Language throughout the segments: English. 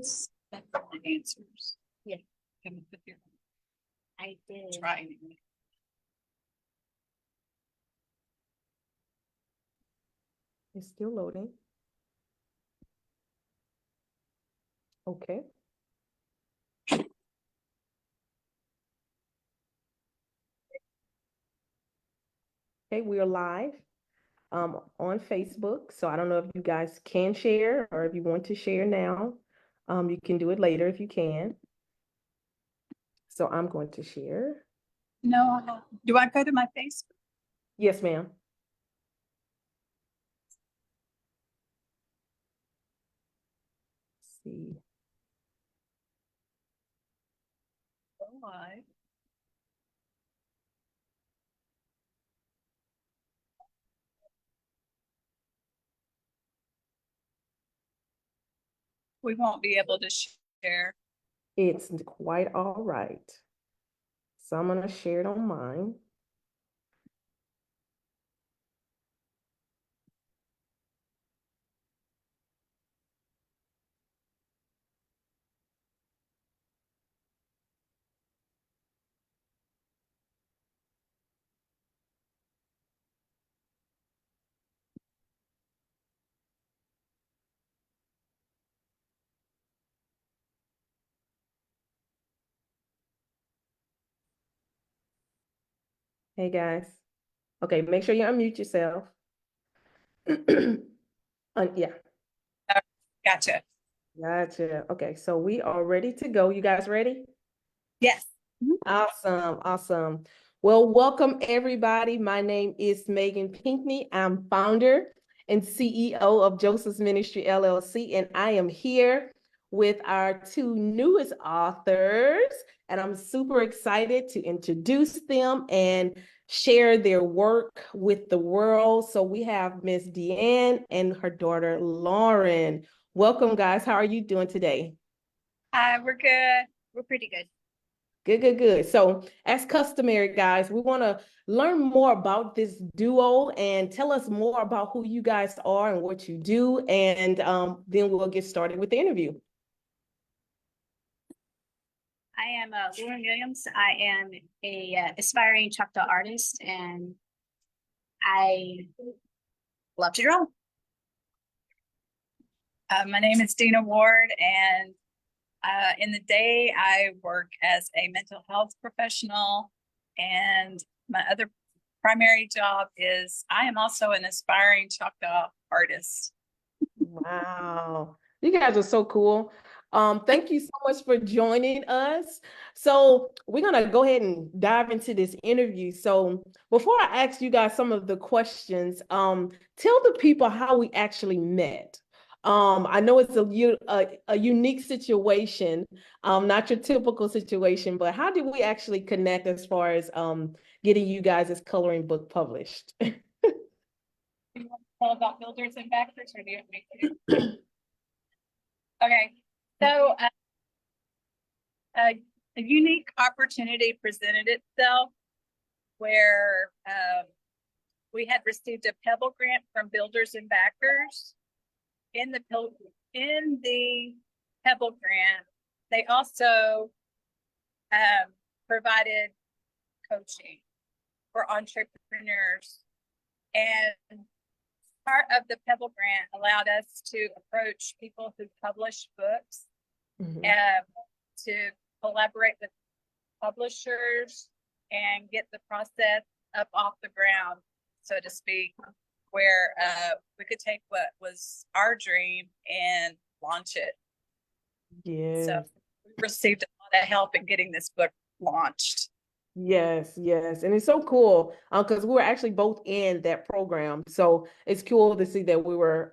That's the answers. Yeah. Come with your I did. try. It's still loading. Okay. Okay, we are live on Facebook. So I don't know if you guys can share or if you want to share now. You can do it later if you can. So I'm going to share. No, do I go to my Facebook? Yes, ma'am. Let's see. Go live. We won't be able to share. It's quite all right. So I'm going to share it on mine. Hey guys. Okay, make sure you unmute yourself. Yeah. Gotcha. Gotcha. Okay, so we are ready to go. You guys ready? Yes. Awesome, awesome. Well, welcome everybody. My name is Megan Pinkney. I'm founder and CEO of Joseph's Ministry LLC, and I am here with our two newest authors, and I'm super excited to introduce them and share their work with the world. So we have Miss Deanne and her daughter, Lauren. Welcome, guys. How are you doing today? Hi, we're good. We're pretty good. Good, good, good. So as customary, guys, we want to learn more about this duo and tell us more about who you guys are and what you do. And then we'll get started with the interview. I am Lauren Williams. I am a aspiring Choctaw artist, and I love to draw. My name is Deana Ward, and in the day I work as a mental health professional, and my other primary job is I am also an aspiring Choctaw artist. Wow. You guys are so cool. Thank you so much for joining us. So we're going to go ahead and dive into this interview. So before I ask you guys some of the questions, tell the people how we actually met. I know it's a unique situation, not your typical situation, but how did we actually connect as far as getting you guys' coloring book published? Do you want to tell about builders and backers, or do you want me to? Okay, so a unique opportunity presented itself where we had received a Pebble grant from builders and backers. In the Pebble grant, they also provided coaching for entrepreneurs, and part of the Pebble grant allowed us to approach people who publish books to collaborate with publishers and get the process up off the ground, so to speak, where we could take what was our dream and launch it. Yeah. So we received a lot of help in getting this book launched. Yes, yes. And it's so cool because we were actually both in that program. So it's cool to see that we were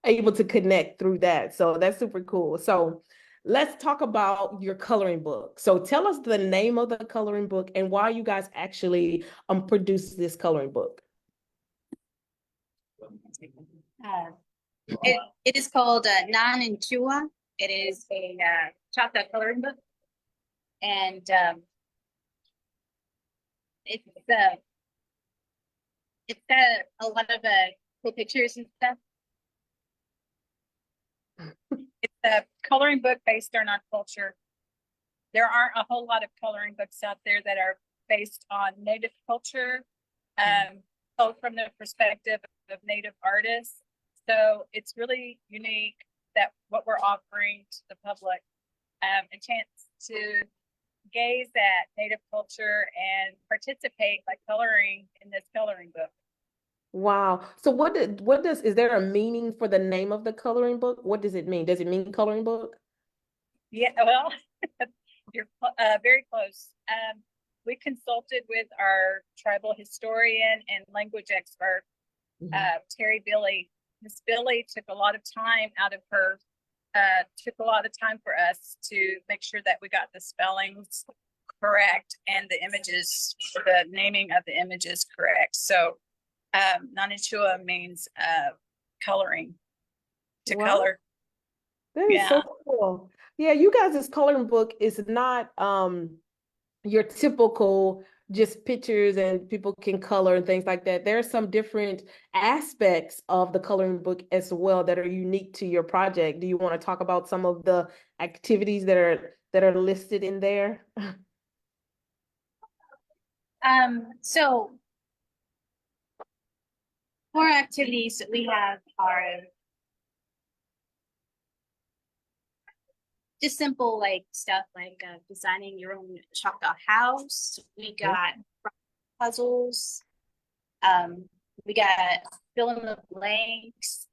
able to connect through that. So that's super cool. So let's talk about your coloring book. So tell us the name of the coloring book and why you guys actually produced this coloring book. It is called Nan Inchuwa. It is a Choctaw coloring book, and it's got a lot of cool pictures and stuff. It's the coloring book based on our culture. There aren't a whole lot of coloring books out there that are based on Native culture, told from the perspective of Native artists. So it's really unique that what we're offering to the public, a chance to gaze at Native culture and participate by coloring in this coloring book. Wow. So is there a meaning for the name of the coloring book? What does it mean? Does it mean coloring book? Yeah, well, you're very close. We consulted with our tribal historian and language expert, Terry Billy. Miss Billy took a lot of time out of her, took a lot of time for us to make sure that we got the spellings correct and the images, the naming of the images correct. So Nan Inchuwa means coloring, to Wow. color. That is so cool. Yeah, you guys' coloring book is not your typical just pictures and people can color and things like that. There are some different aspects of the coloring book as well that are unique to your project. Do you want to talk about some of the activities that are listed in there? So more activities that we have are just simple like stuff like designing your own Choctaw house. We got puzzles. We got fill in the blanks.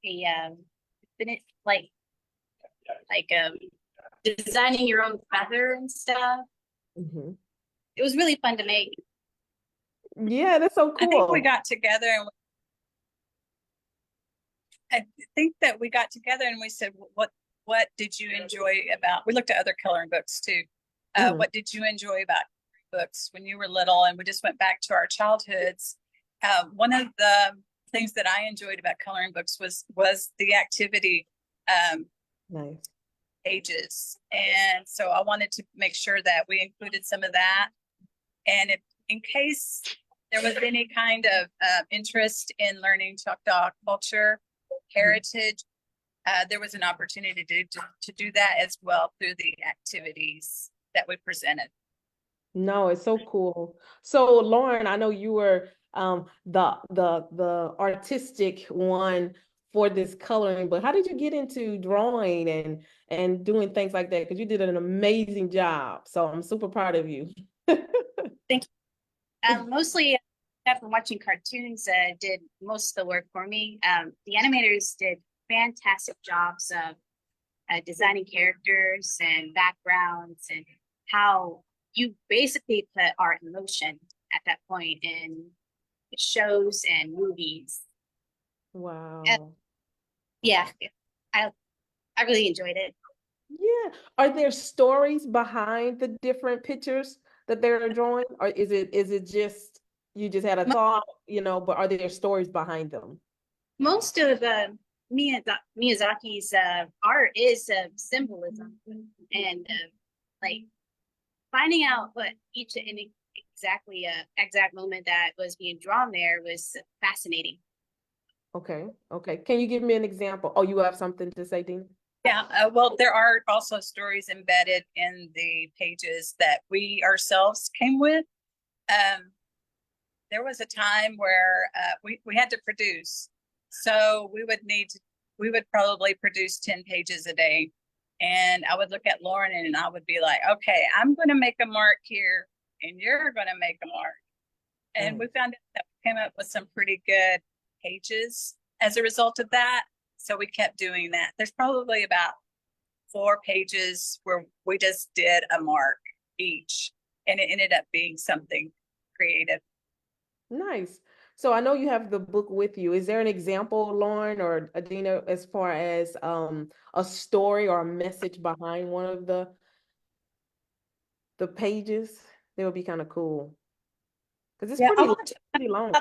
Designing your own feather and stuff. It was really fun to make. Yeah, that's so cool. I think we got together and we said, what did you enjoy about, we looked at other coloring books too. What did you enjoy about books when you were little? And we just went back to our childhoods. One of the things that I enjoyed about coloring books was the activity pages. And so I wanted to make sure that we included some of that. And if, in case there was any kind of interest in learning Choctaw culture, heritage, there was an opportunity to do that as well through the activities that we presented. No, it's so cool. So Lauren, I know you were the artistic one for this coloring, but how did you get into drawing and doing things like that? Because you did an amazing job. So I'm super proud of you. Thank you. Mostly after watching cartoons, did most of the work for me. The animators did fantastic jobs of designing characters and backgrounds and how you basically put art in motion at that point in shows and movies. Wow. Yeah, I really enjoyed it. Yeah. Are there stories behind the different pictures that they're drawing? Or is it just you just had a thought, but are there stories behind them? Most of Miyazaki's art is symbolism and like finding out what each and exact moment that was being drawn there was fascinating. Okay. Can you give me an example? Oh, you have something to say, Deana? Yeah, well, there are also stories embedded in the pages that we ourselves came with. There was a time where we had to produce. So we would probably produce 10 pages a day. And I would look at Lauren and I would be like, okay, I'm going to make a mark here and you're going to make a mark. And we found out that we came up with some pretty good pages as a result of that. So we kept doing that. There's probably about 4 pages where we just did a mark each and it ended up being something creative. Nice. So I know you have the book with you. Is there an example, Lauren or Deana, as far as a story or a message behind one of the pages? That would be kind of cool. Because it's pretty long.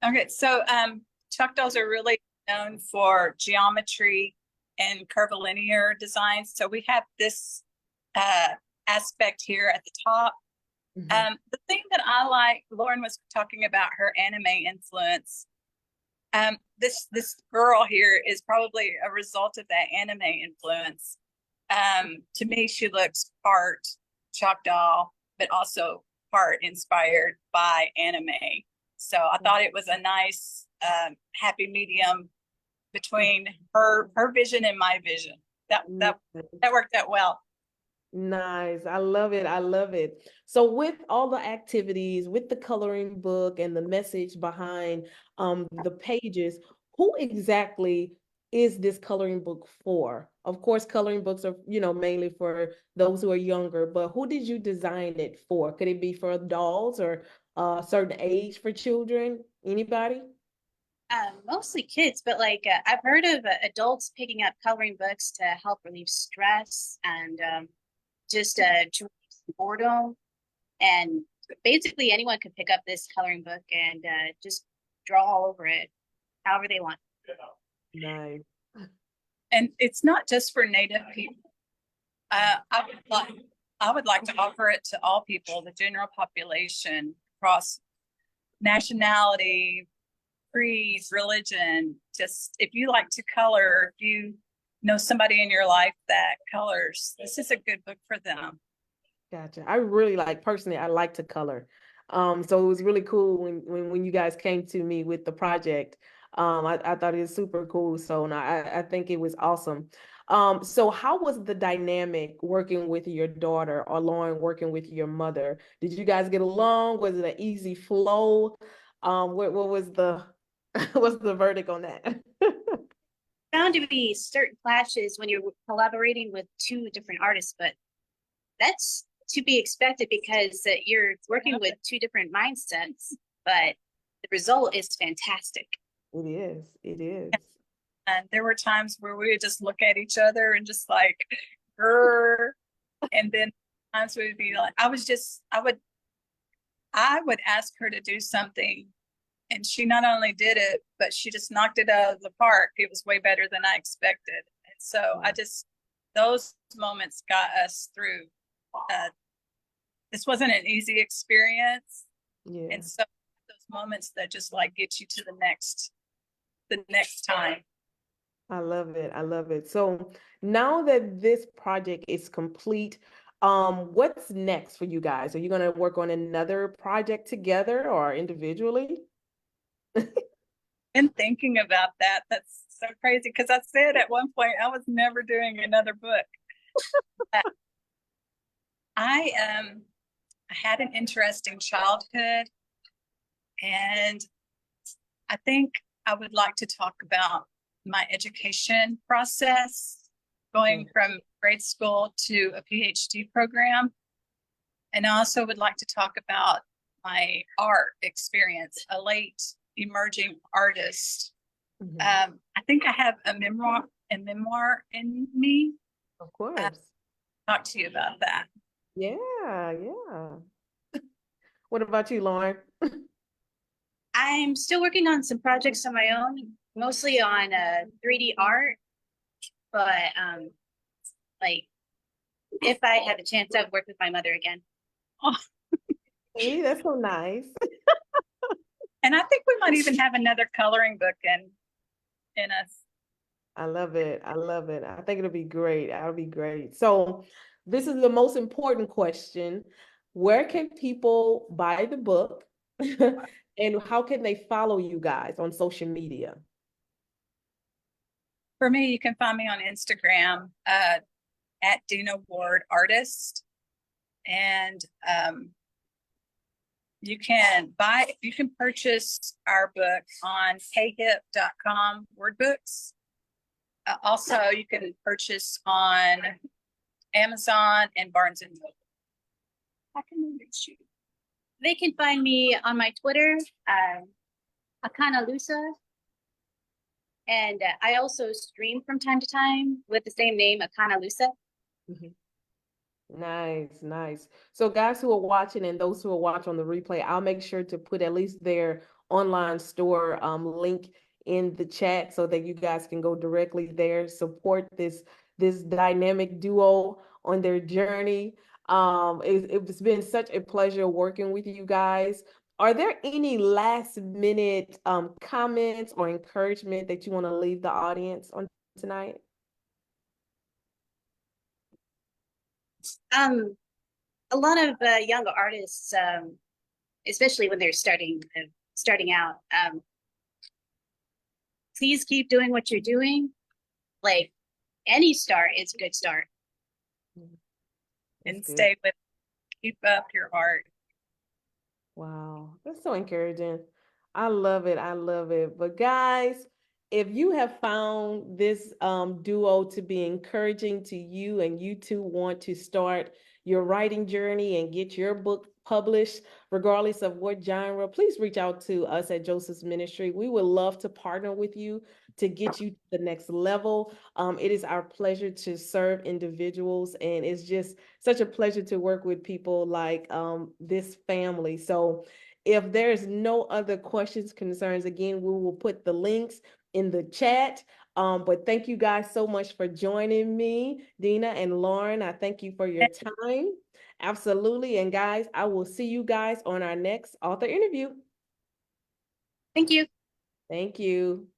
Okay, so Choctaws are really known for geometry and curvilinear designs. So we have this aspect here at the top. The thing that I like, Lauren was talking about her anime influence. This girl here is probably a result of that anime influence. To me, she looks part Choctaw, but also part inspired by anime. So I thought it was a nice, happy medium between her vision and my vision. That worked out well. Nice. I love it. I love it. So with all the activities, with the coloring book and the message behind the pages, who exactly is this coloring book for? Of course, coloring books are, mainly for those who are younger, but who did you design it for? Could it be for adults or a certain age for children? Anybody? Mostly kids, but I've heard of adults picking up coloring books to help relieve stress and just to relieve some boredom. And basically, anyone could pick up this coloring book and just draw all over it, however they want. Nice. And it's not just for Native people. I would like to offer it to all people, the general population, across nationality, creed, religion. Just if you like to color, if you know somebody in your life that colors, this is a good book for them. Gotcha. I really personally, I like to color. So it was really cool when you guys came to me with the project. I thought it was super cool. So no, I think it was awesome. So how was the dynamic working with your daughter or Lauren working with your mother? Did you guys get along? Was it an easy flow? What was the what's the verdict on that? Bound to be certain clashes when you're collaborating with two different artists, but that's to be expected because you're working with two different mindsets, but the result is fantastic. It is. It is. And there were times where we would just look at each other and just like, grr. And then times we would be like, I would ask her to do something, and she not only did it, but she just knocked it out of the park. It was way better than I expected. And so those moments got us through. This wasn't an easy experience. Yeah. And so those moments that just like get you to the next time. I love it. I love it. So now that this project is complete, what's next for you guys? Are you going to work on another project together or individually? And thinking about that, that's so crazy because I said at one point I was never doing another book. I had an interesting childhood, and I think I would like to talk about my education process, going from grade school to a PhD program. And I also would like to talk about my art experience, a late emerging artist. I think I have a memoir in me. Of course. Talk to you about that. Yeah, yeah. What about you, Lauren? I'm still working on some projects on my own, mostly on 3D art, but if I had a chance, I'd work with my mother again. Oh. Hey, that's so nice. And I think we might even have another coloring book in us. I love it. I love it. I think it'll be great. That'll be great. So this is the most important question. Where can people buy the book? And how can they follow you guys on social media? For me, you can find me on Instagram at Deana Ward Artist. And you can purchase our book on khip.com word books. Also, you can purchase on Amazon and Barnes and Noble. How can they reach you? They can find me on my Twitter, Akana Lusa. And I also stream from time to time with the same name, Akana Lusa. Nice, nice. So guys who are watching and those who are watching on the replay, I'll make sure to put at least their online store link in the chat so that you guys can go directly there, support this dynamic duo on their journey. It's been such a pleasure working with you guys. Are there any last minute comments or encouragement that you want to leave the audience on tonight? A lot of young artists, especially when they're starting out, please keep doing what you're doing. Like any start is a good start. And That's good. stay with, keep up your art. Wow, that's so encouraging. I love it. I love it. But guys, if you have found this duo to be encouraging to you and you too want to start your writing journey and get your book published, regardless of what genre, please reach out to us at Joseph's Ministry. We would love to partner with you to get you to the next level. It is our pleasure to serve individuals, and it's just such a pleasure to work with people like this family. So if there's no other questions, concerns, again, we will put the links in the chat. But thank you guys so much for joining me, Deana and Lauren. I thank you for your time. Absolutely. And guys, I will see you guys on our next author interview. Thank you. Thank you.